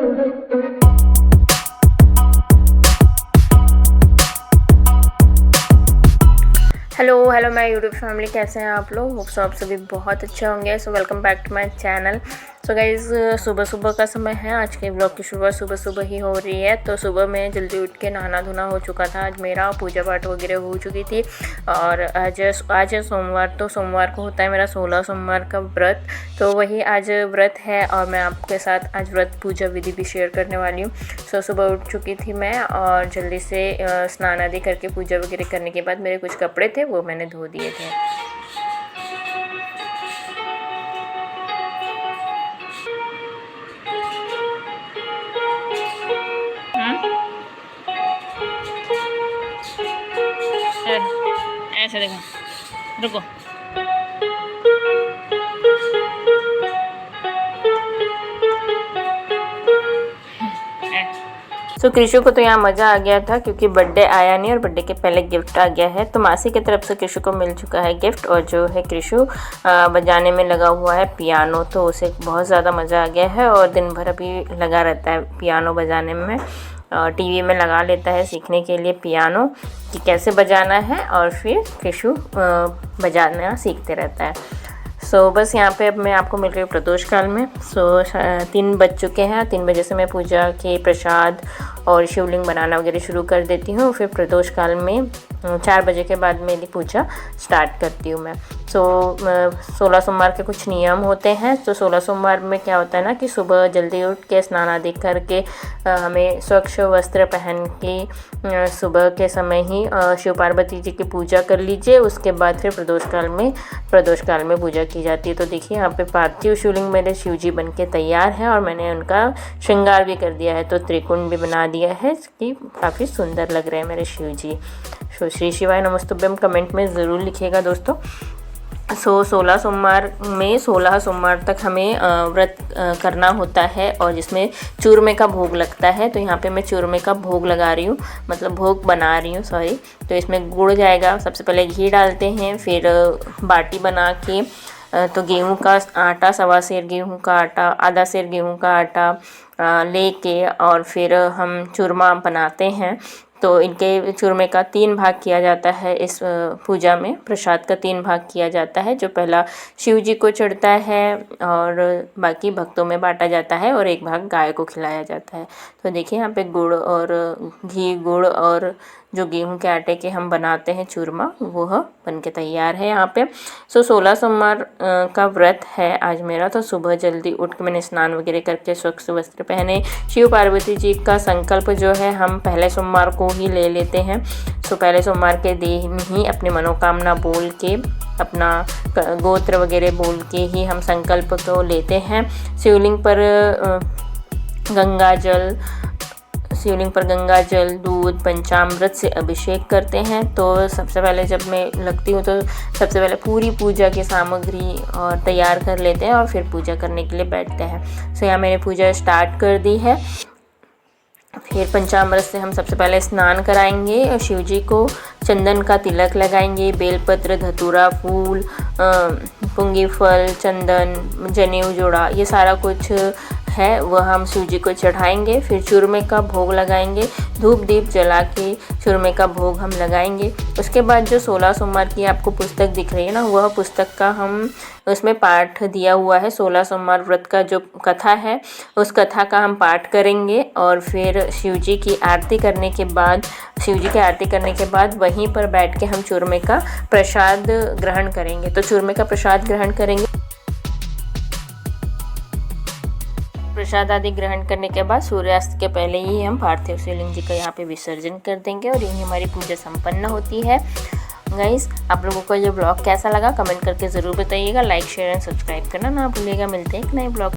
Hello my YouTube family, कैसे हैं आप लोग। होप सो आप सभी बहुत अच्छे होंगे। So welcome back to my channel. So guys, सुबह सुबह का समय है। आज के ब्लॉग की शुरुआत सुबह सुबह ही हो रही है। तो सुबह में जल्दी उठ के नहाना धोना हो चुका था आज मेरा, पूजा पाठ वगैरह हो चुकी थी। और आज है सोमवार, तो सोमवार को होता है मेरा 16 सोमवार का व्रत। तो वही आज व्रत है और मैं आपके साथ आज व्रत पूजा विधि भी शेयर करने वाली हूँ। सो सुबह उठ चुकी थी मैं और जल्दी से स्नान आदि करके पूजा वगैरह करने के बाद मेरे कुछ कपड़े थे वो मैंने धो दिए थे। ऐसे देखो, रुको। तो कृषु को तो यहाँ मज़ा आ गया था क्योंकि बर्थडे आया नहीं और बर्थडे के पहले गिफ्ट आ गया है। तो मासी की तरफ से कृषु को मिल चुका है गिफ्ट। और जो है कृषु बजाने में लगा हुआ है पियानो, तो उसे बहुत ज़्यादा मज़ा आ गया है और दिन भर अभी लगा रहता है पियानो बजाने में। टीवी में लगा लेता है सीखने के लिए पियानो कि कैसे बजाना है और फिर कृषु बजाना सीखते रहता है। सो बस यहाँ पे अब मैं आपको मिल रही हूँ प्रदोष काल में। 3 बज चुके हैं। 3 बजे से मैं पूजा के प्रसाद और शिवलिंग बनाना वगैरह शुरू कर देती हूँ। फिर प्रदोष काल में 4 बजे के बाद मेरी पूजा स्टार्ट करती हूँ मैं। 16 सोमवार के कुछ नियम होते हैं। तो 16 सोमवार में क्या होता है ना कि सुबह जल्दी उठ के स्नान आदि करके हमें स्वच्छ वस्त्र पहन के सुबह के समय ही शिव पार्वती जी की पूजा कर लीजिए। उसके बाद फिर प्रदोष काल में पूजा की जाती है। तो देखिए यहाँ पे पार्थिव शिवलिंग मेरे शिव जी बन के तैयार है और मैंने उनका श्रृंगार भी कर दिया है। तो त्रिकुंड भी बना दिया है कि काफ़ी सुंदर लग रहे हैं मेरे शिव जी। श्री शिवाय नमस्तुभ्यम कमेंट में ज़रूर लिखिएगा दोस्तों। 16 सोमवार में 16 सोमवार तक हमें व्रत करना होता है और जिसमें चूरमे का भोग लगता है। तो यहाँ पे मैं चूरमे का भोग लगा रही हूँ, मतलब भोग बना रही हूँ, सॉरी। तो इसमें गुड़ जाएगा, सबसे पहले घी डालते हैं, फिर बाटी बना के तो गेहूं का आटा, 1.25 सेर गेहूं का आटा, आधा सेर गेहूं का आटा लेके और फिर हम चूरमा बनाते हैं। तो इनके चूरमे का 3 भाग किया जाता है। इस पूजा में प्रसाद का 3 भाग किया जाता है। जो पहला शिव जी को चढ़ता है और बाकी भक्तों में बांटा जाता है और 1 भाग गाय को खिलाया जाता है। तो देखिए यहाँ पे गुड़ और घी, गुड़ और जो गेहूं के आटे के हम बनाते हैं चूरमा, वह बन के तैयार है यहाँ पे। 16 सोमवार का व्रत है आज मेरा। तो सुबह जल्दी उठ के मैंने स्नान वगैरह करके स्वच्छ वस्त्र पहने। शिव पार्वती जी का संकल्प जो है हम पहले सोमवार को ही ले लेते हैं। पहले सोमवार के दिन ही अपनी मनोकामना बोल के, अपना गोत्र वगैरह बोल के ही हम संकल्प को लेते हैं। शिवलिंग पर गंगा जल, दूध, पंचामृत से अभिषेक करते हैं। तो सबसे पहले जब मैं लगती हूँ तो सबसे पहले पूरी पूजा की सामग्री और तैयार कर लेते हैं और फिर पूजा करने के लिए बैठते हैं। यहाँ मैंने पूजा स्टार्ट कर दी है। फिर पंचामृत से हम सबसे पहले स्नान कराएंगे और शिव जी को चंदन का तिलक लगाएंगे। बेलपत्र, धतूरा, फूल, पुंगी फल, चंदन, जनेऊ जोड़ा, ये सारा कुछ है वह हम शिव जी को चढ़ाएंगे। फिर चूरमे का भोग लगाएंगे, धूप दीप जला के चूरमे का भोग हम लगाएंगे। उसके बाद जो 16 सोमवार की आपको पुस्तक दिख रही है ना, वह पुस्तक का हम उसमें पाठ दिया हुआ है। 16 सोमवार व्रत का जो कथा है उस कथा का हम पाठ करेंगे और फिर शिव जी की आरती करने के बाद वहीं पर बैठ के हम चूरमे का प्रसाद ग्रहण करेंगे। तो चूरमे का प्रसाद ग्रहण करेंगे। प्रसाद आदि ग्रहण करने के बाद सूर्यास्त के पहले ही हम पार्थिव शिवलिंग जी का यहाँ पे विसर्जन कर देंगे और यही हमारी पूजा संपन्न होती है। गाइस, आप लोगों को ये ब्लॉग कैसा लगा कमेंट करके ज़रूर बताइएगा। लाइक, शेयर एंड सब्सक्राइब करना ना भूलिएगा। मिलते हैं एक नए ब्लॉग।